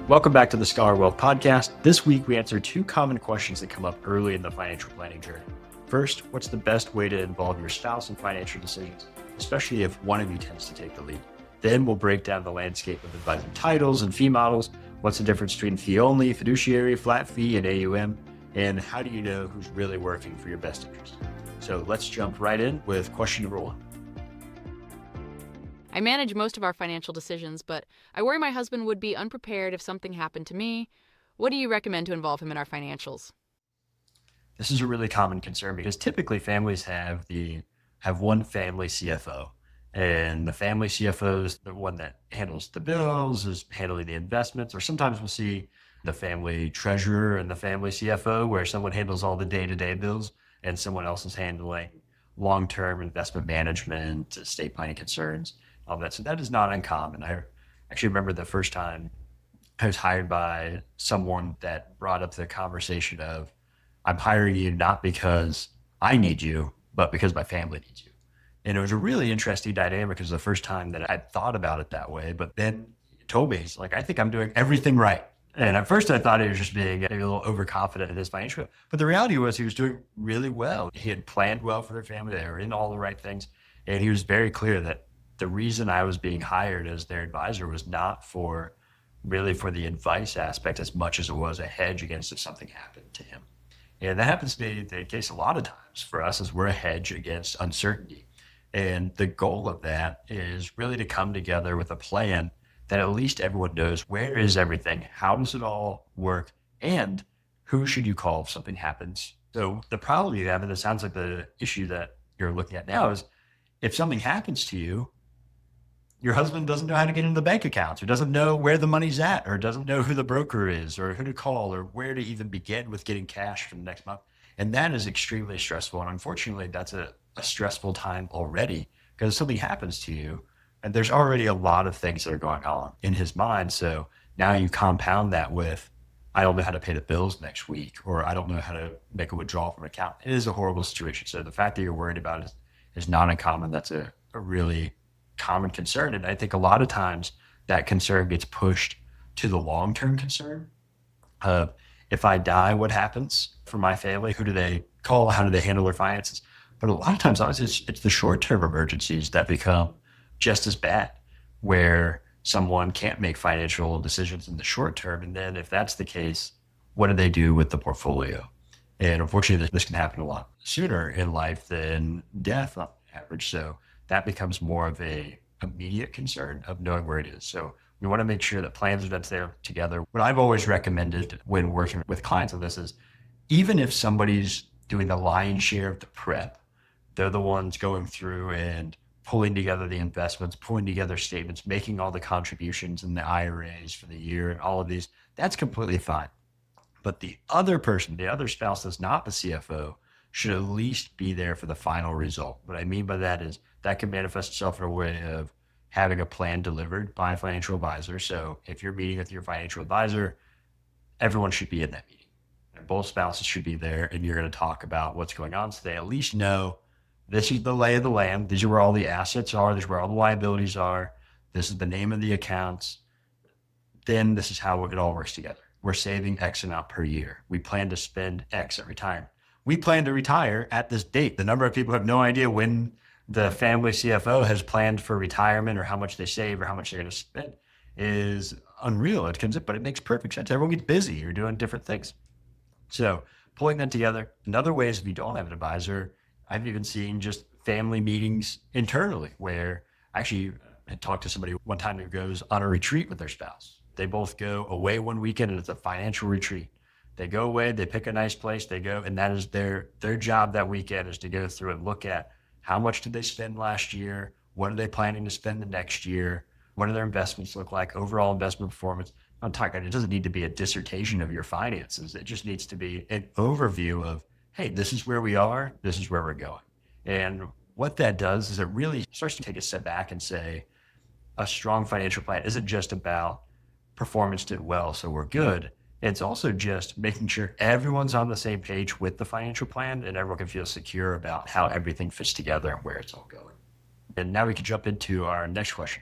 Welcome back to the Scholar Wealth Podcast. This week, we answer two common questions that come up early in the financial planning journey. First, what's the best way to involve your spouse in financial decisions, especially if one of you tends to take the lead? Then we'll break down the landscape of advisor titles and fee models. What's the difference between fee only, fiduciary, flat fee, and AUM? And how do you know who's really working for your best interest? So let's jump right in with question number one. I manage most of our financial decisions, but I worry my husband would be unprepared if something happened to me. What do you recommend to involve him in our financials? This is a really common concern because typically families have one family CFO, and the family CFO is the one that handles the bills, is handling the investments, or sometimes we'll see the family treasurer and the family CFO where someone handles all the day-to-day bills and someone else is handling long-term investment management, estate planning concerns, all that. So that is not uncommon. I actually remember the first time I was hired by someone that brought up the conversation of, I'm hiring you not because I need you, but because my family needs you. And it was a really interesting dynamic because the first time that I'd thought about it that way, but then he told me, he's like, I think I'm doing everything right. And at first I thought he was just being maybe a little overconfident in his financial, but the reality was he was doing really well. He had planned well for their family. They were in all the right things. And he was very clear that the reason I was being hired as their advisor was not for the advice aspect as much as it was a hedge against if something happened to him. And that happens to be the case a lot of times for us, as we're a hedge against uncertainty. And the goal of that is really to come together with a plan that at least everyone knows where is everything, how does it all work, and who should you call if something happens. So the problem you have, and it sounds like the issue that you're looking at now, is if something happens to you, your husband doesn't know how to get into the bank accounts, or doesn't know where the money's at, or doesn't know who the broker is, or who to call, or where to even begin with getting cash for the next month. And that is extremely stressful. And unfortunately, that's a stressful time already, because something happens to you and there's already a lot of things that are going on in his mind. So now you compound that with, I don't know how to pay the bills next week, or I don't know how to make a withdrawal from an account. It is a horrible situation. So the fact that you're worried about it is not uncommon. That's a really common concern. And I think a lot of times that concern gets pushed to the long-term concern of, if I die, what happens for my family? Who do they call? How do they handle their finances? But a lot of times, honestly, it's the short-term emergencies that become just as bad, where someone can't make financial decisions in the short term. And then if that's the case, what do they do with the portfolio? And unfortunately, this can happen a lot sooner in life than death on average. So that becomes more of a immediate concern of knowing where it is. So we want to make sure that plans are there together. What I've always recommended when working with clients on this is, even if somebody's doing the lion's share of the prep, they're the ones going through and pulling together the investments, pulling together statements, making all the contributions in the IRAs for the year and all of these, that's completely fine. But the other person, the other spouse that's not the CFO, should at least be there for the final result. What I mean by that is that can manifest itself in a way of having a plan delivered by a financial advisor. So if you're meeting with your financial advisor, everyone should be in that meeting. And both spouses should be there, and you're going to talk about what's going on. So they at least know, this is the lay of the land. These are where all the assets are. This is where all the liabilities are. This is the name of the accounts. Then this is how it all works together. We're saving X amount per year. We plan to spend X at retirement. We plan to retire at this date. The number of people have no idea when the family CFO has planned for retirement, or how much they save, or how much they're going to spend, is unreal. But it makes perfect sense. Everyone gets busy. You're doing different things. So pulling that together. Another way is, if you don't have an advisor, I've even seen just family meetings internally, where actually I talked to somebody one time who goes on a retreat with their spouse. They both go away one weekend, and it's a financial retreat. They go away, they pick a nice place, they go, and that is their job that weekend, is to go through and look at, how much did they spend last year? What are they planning to spend the next year? What do their investments look like? Overall investment performance. I'm talking, it doesn't need to be a dissertation of your finances. It just needs to be an overview of, hey, this is where we are, this is where we're going. And what that does is it really starts to take a step back and say, a strong financial plan isn't just about performance did well, so we're good. It's also just making sure everyone's on the same page with the financial plan, and everyone can feel secure about how everything fits together and where it's all going. And now we can jump into our next question.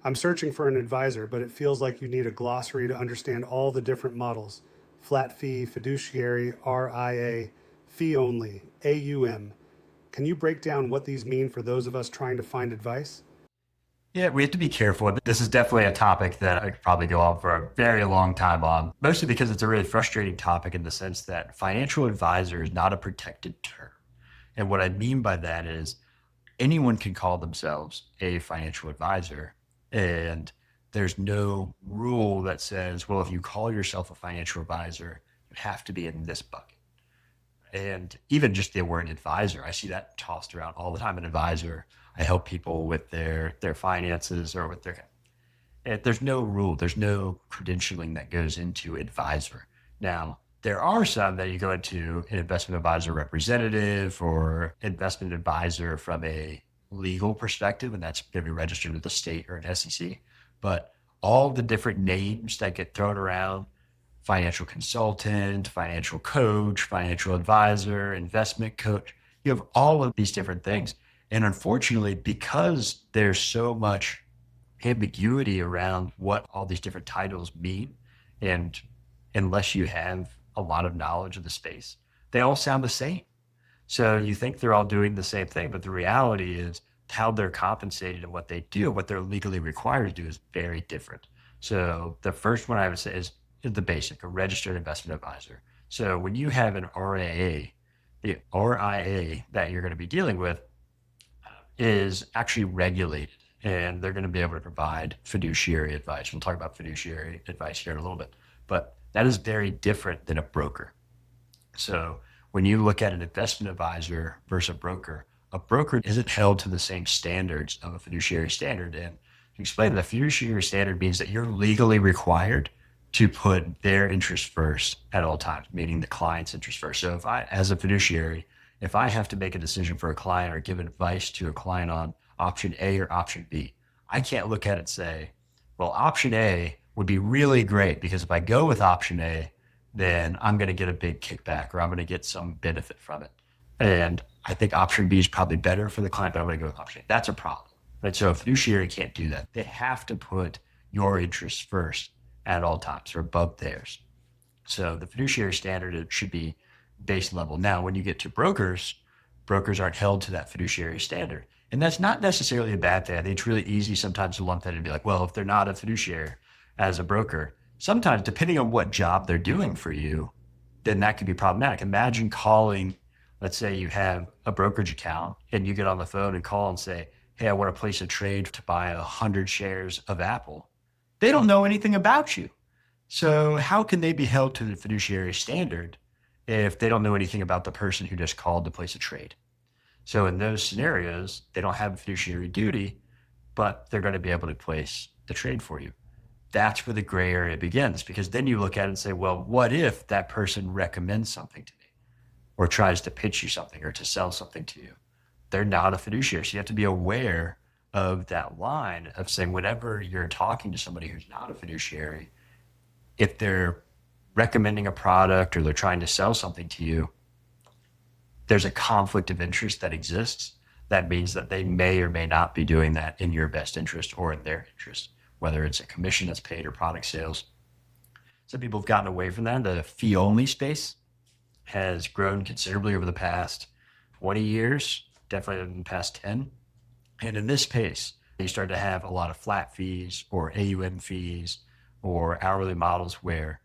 I'm searching for an advisor, but it feels like you need a glossary to understand all the different models: flat fee, fiduciary, RIA, fee only, AUM. Can you break down what these mean for those of us trying to find advice? Yeah, we have to be careful. This is definitely a topic that I could probably go on for a very long time on, mostly because it's a really frustrating topic in the sense that financial advisor is not a protected term. And what I mean by that is anyone can call themselves a financial advisor, and there's no rule that says, well, if you call yourself a financial advisor, you have to be in this bucket. And even just the word advisor, I see that tossed around all the time. An advisor, I help people with their finances or with their. There's no rule. There's no credentialing that goes into advisor. Now, there are some that you go into an investment advisor representative or investment advisor from a legal perspective, and that's going to be registered with the state or an SEC. But all the different names that get thrown around, financial consultant, financial coach, financial advisor, investment coach. You have all of these different things. And unfortunately, because there's so much ambiguity around what all these different titles mean, and unless you have a lot of knowledge of the space, they all sound the same. So you think they're all doing the same thing, but the reality is how they're compensated and what they do, what they're legally required to do is very different. So the first one I would say is the basic, a registered investment advisor. So when you have an RIA, the RIA that you're going to be dealing with is actually regulated, and they're going to be able to provide fiduciary advice. We'll talk about fiduciary advice here in a little bit, but that is very different than a broker. So when you look at an investment advisor versus a broker isn't held to the same standards of a fiduciary standard. And to explain, the fiduciary standard means that you're legally required to put their interest first at all times, meaning the client's interest first. So if I, as a fiduciary, if I have to make a decision for a client or give advice to a client on option A or option B, I can't look at it and say, well, option A would be really great because if I go with option A, then I'm going to get a big kickback or I'm going to get some benefit from it. And I think option B is probably better for the client, but I'm going to go with option A. That's a problem. Right? So a fiduciary can't do that. They have to put your interests first at all times or above theirs. So the fiduciary standard, it should be base level. Now, when you get to brokers, brokers aren't held to that fiduciary standard. And that's not necessarily a bad thing. I think it's really easy sometimes to lump that and be like, well, if they're not a fiduciary as a broker, sometimes depending on what job they're doing for you, then that could be problematic. Imagine calling, let's say you have a brokerage account and you get on the phone and call and say, hey, I want to place a trade to buy 100 shares of Apple. They don't know anything about you. So how can they be held to the fiduciary standard if they don't know anything about the person who just called to place a trade? So in those scenarios, they don't have a fiduciary duty, but they're going to be able to place the trade for you. That's where the gray area begins, because then you look at it and say, well, what if that person recommends something to me or tries to pitch you something or to sell something to you? They're not a fiduciary. So you have to be aware of that line of saying, whenever you're talking to somebody who's not a fiduciary, if they're recommending a product or they're trying to sell something to you, there's a conflict of interest that exists. That means that they may or may not be doing that in your best interest or in their interest, whether it's a commission that's paid or product sales. Some people have gotten away from that. The fee only space has grown considerably over the past 20 years, definitely in the past 10. And in this space, you start to have a lot of flat fees or AUM fees or hourly models where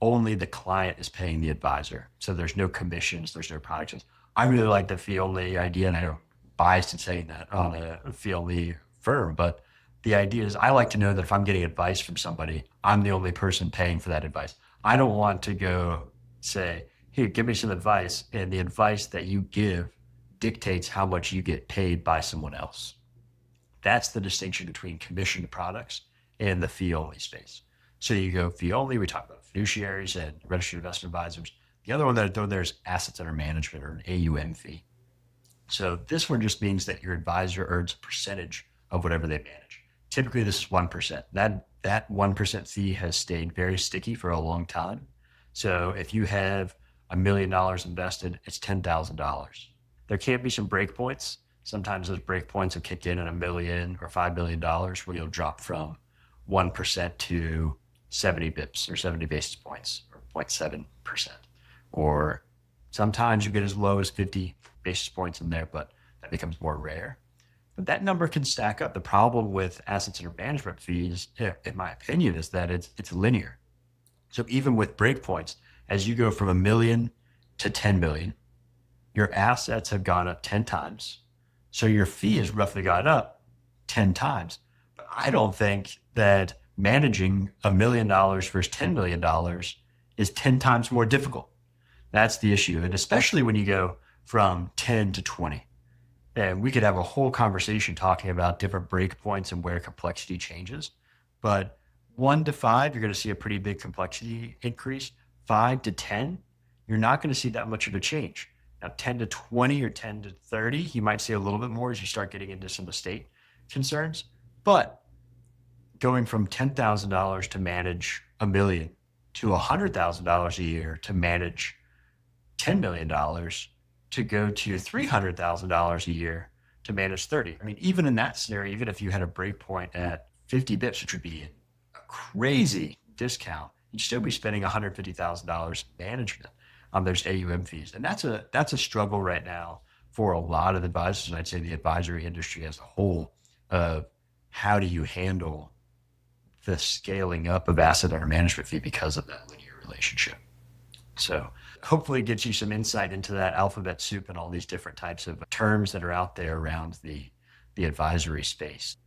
only the client is paying the advisor. So there's no commissions, there's no product sales. I really like the fee only idea, and I know biased in saying that on a fee only firm, but the idea is I like to know that if I'm getting advice from somebody, I'm the only person paying for that advice. I don't want to go say, here, give me some advice, and the advice that you give dictates how much you get paid by someone else. That's the distinction between commissioned products and the fee only space. So you go fee only, we talk about fiduciaries and registered investment advisors. The other one that I throw there is assets under management, or an AUM fee. So this one just means that your advisor earns a percentage of whatever they manage. Typically, this is 1%. That 1% fee has stayed very sticky for a long time. So if you have $1 million invested, it's $10,000. There can't be some break points. Sometimes those break points will kick in at $1 million or $5 million, where you'll drop from 1% to 70 bips or 70 basis points or 0.7%. Or sometimes you get as low as 50 basis points in there, but that becomes more rare. But that number can stack up. The problem with assets under management fees, in my opinion, is that it's linear. So even with breakpoints, as you go from $1 million to 10 million, your assets have gone up 10 times. So your fee has roughly gone up 10 times. But I don't think that managing $1 million versus $10 million is 10 times more difficult. That's the issue. And especially when you go from 10 to 20. And we could have a whole conversation talking about different breakpoints and where complexity changes. But 1 to 5, you're going to see a pretty big complexity increase. 5 to 10, you're not going to see that much of a change. Now, 10 to 20 or 10 to 30, you might see a little bit more as you start getting into some estate concerns. But going from $10,000 to manage $1 million to $100,000 a year to manage $10 million to go to $300,000 a year to manage 30. I mean, even in that scenario, even if you had a break point at 50 bips, which would be a crazy discount, you'd still be spending $150,000 management on those AUM fees. And that's a struggle right now for a lot of advisors, and I'd say the advisory industry as a whole, of how do you handle the scaling up of asset under management fee because of that linear relationship. So hopefully it gives you some insight into that alphabet soup and all these different types of terms that are out there around the advisory space.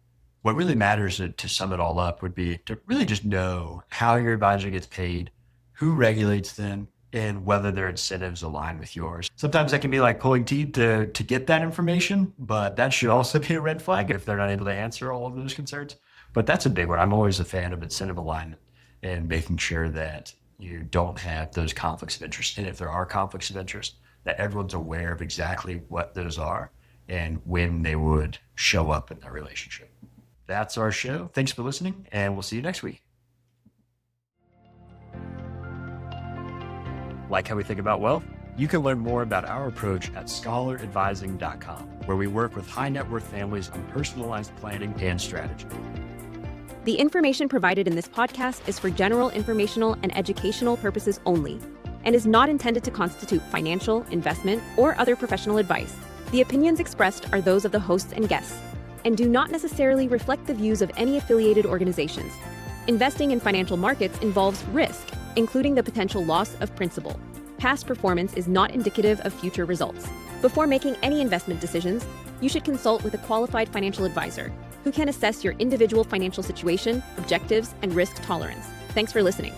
What really matters, to sum it all up, would be to really just know how your advisor gets paid, who regulates them, and whether their incentives align with yours. Sometimes that can be like pulling teeth to get that information, but that should also be a red flag if they're not able to answer all of those concerns. But that's a big one. I'm always a fan of incentive alignment and making sure that you don't have those conflicts of interest. And if there are conflicts of interest, that everyone's aware of exactly what those are and when they would show up in their relationship. That's our show. Thanks for listening, and we'll see you next week. Like how we think about wealth? You can learn more about our approach at scholaradvising.com, where we work with high net worth families on personalized planning and strategy. The information provided in this podcast is for general informational and educational purposes only and is not intended to constitute financial, investment, or other professional advice. The opinions expressed are those of the hosts and guests and do not necessarily reflect the views of any affiliated organizations. Investing in financial markets involves risk, including the potential loss of principal. Past performance is not indicative of future results. Before making any investment decisions, you should consult with a qualified financial advisor who can assess your individual financial situation, objectives, and risk tolerance. Thanks for listening.